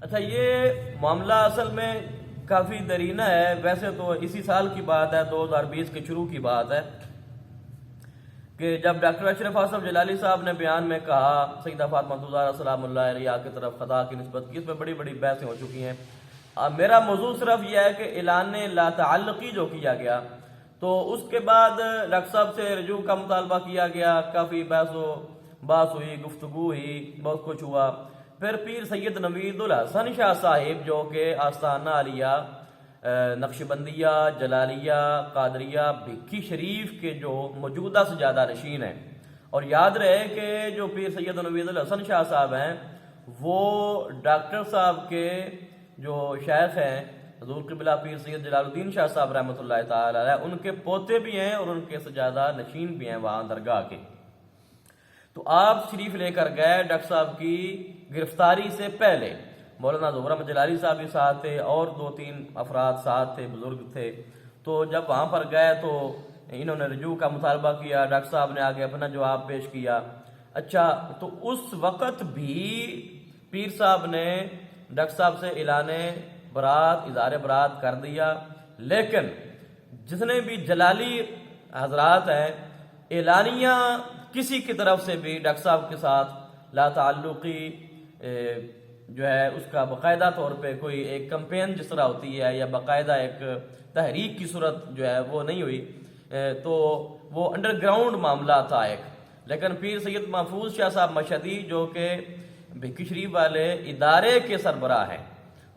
اچھا، یہ معاملہ اصل میں کافی درینہ ہے. ویسے تو اسی سال کی بات ہے، 2020 کے شروع کی بات ہے کہ جب ڈاکٹر اشرف اصف جلالی صاحب نے بیان میں کہا سیدہ فاطمہ الزہرا سلام اللہ علیہا کی طرف خطا کی نسبت کی. اس میں بڑی بڑی بحثیں ہو چکی ہیں. میرا موضوع صرف یہ ہے کہ اعلان لا تعلقی جو کیا گیا تو اس کے بعد ڈاکٹر صاحب سے رجوع کا مطالبہ کیا گیا. کافی بحث ہوئی، گفتگو ہوئی، بہت کچھ ہوا. پھر پیر سید نوید الحسن شاہ صاحب جو کہ آستانہ عالیہ نقشبندیہ، جلالیہ، قادریہ، بھکھی شریف کے جو موجودہ سجادہ نشین ہیں، اور یاد رہے کہ جو پیر سید نوید الحسن شاہ صاحب ہیں وہ ڈاکٹر صاحب کے جو شیخ ہیں حضور قبلہ پیر سید جلال الدین شاہ صاحب رحمۃ اللہ تعالی علیہ، ان کے پوتے بھی ہیں اور ان کے سجادہ نشین بھی ہیں وہاں درگاہ کے. تو آپ شریف لے کر گئے ڈاکٹر صاحب کی گرفتاری سے پہلے. مولانا ظہور احمد جلالی صاحب بھی ساتھ تھے اور 2-3 افراد ساتھ تھے، بزرگ تھے. تو جب وہاں پر گئے تو انہوں نے رجوع کا مطالبہ کیا، ڈاکٹر صاحب نے آگے اپنا جواب پیش کیا. اچھا، تو اس وقت بھی پیر صاحب نے ڈاکٹر صاحب سے اعلان برات، اظہار برات کر دیا. لیکن جتنے بھی جلالی حضرات ہیں، اعلانیہ کسی کی طرف سے بھی ڈاکٹر صاحب کے ساتھ لا تعلقی جو ہے اس کا باقاعدہ طور پہ کوئی ایک کمپین جس طرح ہوتی ہے یا باقاعدہ ایک تحریک کی صورت جو ہے وہ نہیں ہوئی. تو وہ انڈر گراؤنڈ معاملہ تھا ایک. لیکن پیر سید محفوظ شاہ صاحب مشہدی جو کہ بھکھی شریف والے ادارے کے سربراہ ہیں،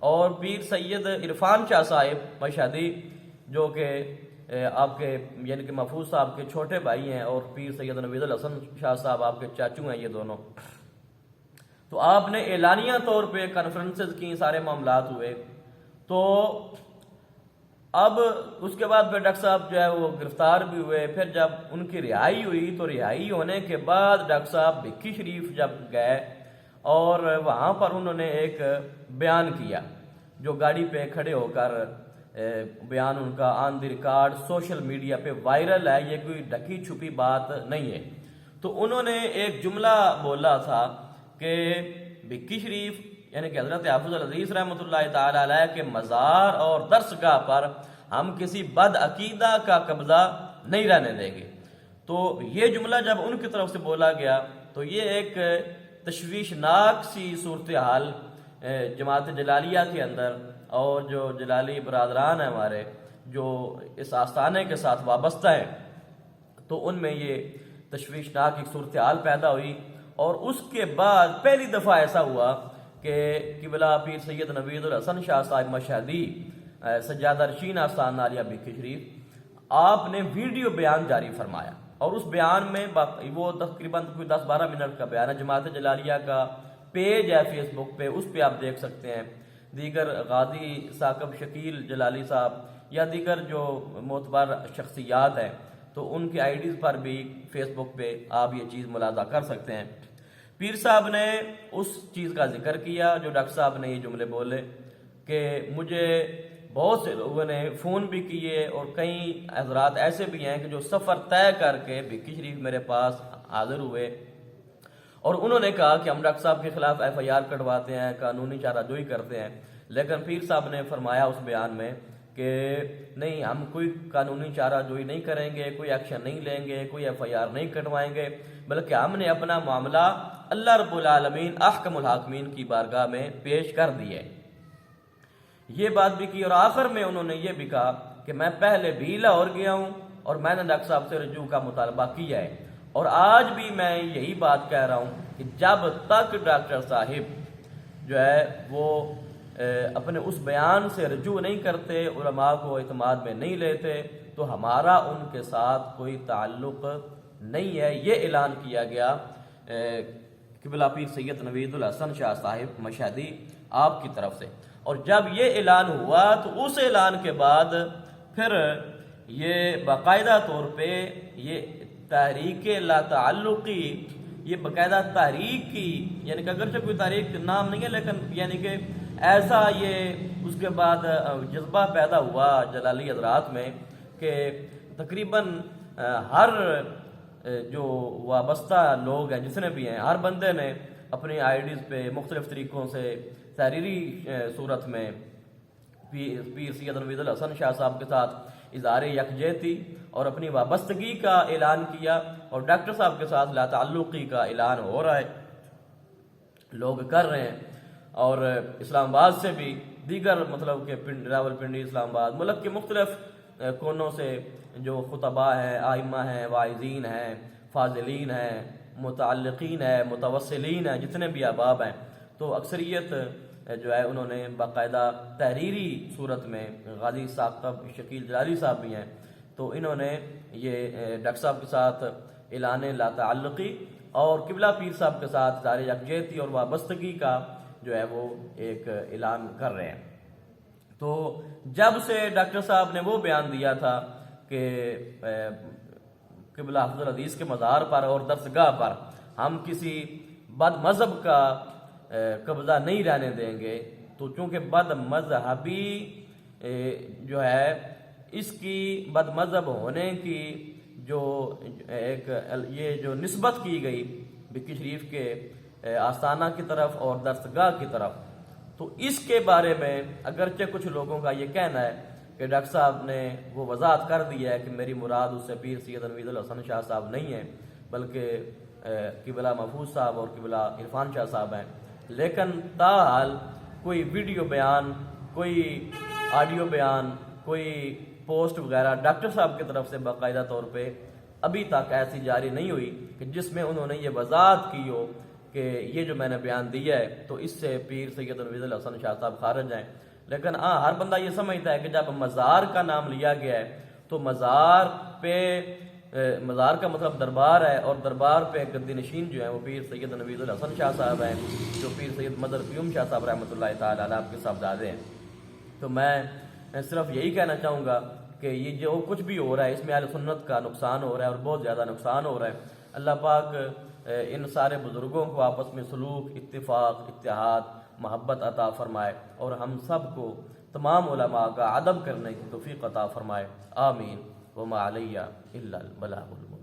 اور پیر سید عرفان شاہ صاحب مشہدی جو کہ آپ کے یعنی کہ محفوظ صاحب کے چھوٹے بھائی ہیں، اور پیر سید نوید الحسن شاہ صاحب آپ کے چاچو ہیں یہ دونوں. تو آپ نے اعلانیہ طور پہ کانفرنسز کی، سارے معاملات ہوئے. تو اب اس کے بعد پھر ڈاکٹر صاحب جو ہے وہ گرفتار بھی ہوئے. پھر جب ان کی رہائی ہوئی تو رہائی ہونے کے بعد ڈاکٹر صاحب بھکھی شریف جب گئے اور وہاں پر انہوں نے ایک بیان کیا جو گاڑی پہ کھڑے ہو کر بیان ان کا آن دی ریکارڈ سوشل میڈیا پہ وائرل ہے، یہ کوئی ڈھکی چھپی بات نہیں ہے. تو انہوں نے ایک جملہ بولا تھا کہ بھکھی شریف یعنی کہ حضرت حافظ العزیز رحمۃ اللہ تعالی علیہ کے مزار اور درسگاہ پر ہم کسی بد عقیدہ کا قبضہ نہیں رہنے دیں گے. تو یہ جملہ جب ان کی طرف سے بولا گیا تو یہ ایک تشویشناک سی صورتحال جماعت جلالیہ کے اندر اور جو جلالی برادران ہیں ہمارے جو اس آستانے کے ساتھ وابستہ ہیں، تو ان میں یہ تشویشناک ایک صورتحال پیدا ہوئی. اور اس کے بعد پہلی دفعہ ایسا ہوا کہ قبلہ پیر سید نوید الحسن شاہ صاحب مشہدی سجادہ نشین آستانہ عالیہ بھکھی شریف آپ نے ویڈیو بیان جاری فرمایا. اور اس بیان میں وہ تقریباً کوئی 10-12 منٹ کا بیان ہے. جماعت جلالیہ کا پیج ہے فیس بک پہ، اس پہ آپ دیکھ سکتے ہیں. دیگر غازی ثاقب شکیل جلالی صاحب یا دیگر جو معتبر شخصیات ہیں تو ان کی آئی ڈیز پر بھی فیس بک پہ آپ یہ چیز ملاحظہ کر سکتے ہیں. پیر صاحب نے اس چیز کا ذکر کیا جو ڈاکٹر صاحب نے یہ جملے بولے کہ مجھے بہت سے لوگوں نے فون بھی کیے اور کئی حضرات ایسے بھی ہیں کہ جو سفر طے کر کے بھکھی شریف میرے پاس حاضر ہوئے اور انہوں نے کہا کہ ہم ڈاکٹر صاحب کے خلاف ایف آئی آر کٹواتے ہیں، قانونی چارہ جوئی کرتے ہیں. لیکن پیر صاحب نے فرمایا اس بیان میں کہ نہیں، ہم کوئی قانونی چارہ جوئی نہیں کریں گے، کوئی ایکشن نہیں لیں گے، کوئی ایف آئی آر نہیں کٹوائیں گے، بلکہ ہم نے اپنا معاملہ اللہ رب العالمین احکم الحاکمین کی بارگاہ میں پیش کر دیے. یہ بات بھی کی اور آخر میں انہوں نے یہ بھی کہا کہ میں پہلے بھی لاہور گیا ہوں اور میں نے ڈاکٹر صاحب سے رجوع کا مطالبہ کیا ہے، اور آج بھی میں یہی بات کہہ رہا ہوں کہ جب تک ڈاکٹر صاحب جو ہے وہ اپنے اس بیان سے رجوع نہیں کرتے، علماء کو اعتماد میں نہیں لیتے، تو ہمارا ان کے ساتھ کوئی تعلق نہیں ہے. یہ اعلان کیا گیا قبلہ پیر سید نوید الحسن شاہ صاحب مشہدی آپ کی طرف سے. اور جب یہ اعلان ہوا تو اس اعلان کے بعد پھر یہ باقاعدہ طور پہ یہ تحریک لا تعلقی یہ باقاعدہ تحریک کی، یعنی کہ اگرچہ کوئی تحریک نام نہیں ہے لیکن یعنی کہ ایسا یہ اس کے بعد جذبہ پیدا ہوا جلالی حضرات میں کہ تقریباً ہر جو وابستہ لوگ ہیں جتنے بھی ہیں، ہر بندے نے اپنی آئی ڈیز پہ مختلف طریقوں سے تحریری صورت میں پیر سید نوید الحسن شاہ صاحب کے ساتھ اظہار یکجہتی اور اپنی وابستگی کا اعلان کیا، اور ڈاکٹر صاحب کے ساتھ لا تعلقی کا اعلان ہو رہا ہے، لوگ کر رہے ہیں۔ اور اسلام آباد سے بھی دیگر مطلب کہ راول پنڈی، اسلام آباد، ملک کے مختلف کونوں سے جو خطباء ہیں، آئمہ ہیں، واعظین ہیں، فاضلین ہیں، متعلقین ہیں، متوسلین ہیں، جتنے بھی احباب ہیں، تو اکثریت جو ہے انہوں نے باقاعدہ تحریری صورت میں، غازی ثاقب شکیل جلالی صاحب بھی ہیں، تو انہوں نے یہ ڈاکٹر صاحب کے ساتھ اعلان لا تعلقی اور قبلہ پیر صاحب کے ساتھ اظہار یکجہتی اور وابستگی کا جو ہے وہ ایک اعلان کر رہے ہیں۔ تو جب سے ڈاکٹر صاحب نے وہ بیان دیا تھا کہ قبلہ حافظ الحدیث کے مزار پر اور درسگاہ پر ہم کسی بد مذہب کا قبضہ نہیں رہنے دیں گے، تو چونکہ بد مذہبی جو ہے اس کی بد مذہب ہونے کی جو ایک یہ جو نسبت کی گئی بکی شریف کے آستانہ کی طرف اور درسگاہ کی طرف، تو اس کے بارے میں اگرچہ کچھ لوگوں کا یہ کہنا ہے کہ ڈاکٹر صاحب نے وہ وضاحت کر دی ہے کہ میری مراد اس سے پیر سید نوید الحسن شاہ صاحب نہیں ہے، بلکہ قبلہ محفوظ صاحب اور قبلہ عرفان شاہ صاحب ہیں، لیکن تاحال کوئی ویڈیو بیان، کوئی آڈیو بیان، کوئی پوسٹ وغیرہ ڈاکٹر صاحب کی طرف سے باقاعدہ طور پہ ابھی تک ایسی جاری نہیں ہوئی کہ جس میں انہوں نے یہ وضاحت کی ہو کہ یہ جو میں نے بیان دیا ہے تو اس سے پیر سید نوید الحسن شاہ صاحب خارج ہیں۔ لیکن ہر بندہ یہ سمجھتا ہے کہ جب مزار کا نام لیا گیا ہے تو مزار کا مطلب دربار ہے، اور دربار پہ گدی نشین جو ہیں وہ پیر سید نوید الحسن شاہ صاحب ہیں، جو پیر سید مدر قیوم شاہ صاحب رحمۃ اللہ تعالی علیہ آپ کے صاحبزادے ہیں۔ تو میں صرف یہی کہنا چاہوں گا کہ یہ جو کچھ بھی ہو رہا ہے اس میں اہل سنت کا نقصان ہو رہا ہے، اور بہت زیادہ نقصان ہو رہا ہے۔ اللہ پاک ان سارے بزرگوں کو آپس میں سلوک، اتفاق، اتحاد، محبت عطا فرمائے، اور ہم سب کو تمام علماء کا ادب کرنے کی توفیق عطا فرمائے، آمین۔ وما علیہ الا البلاغ المبین۔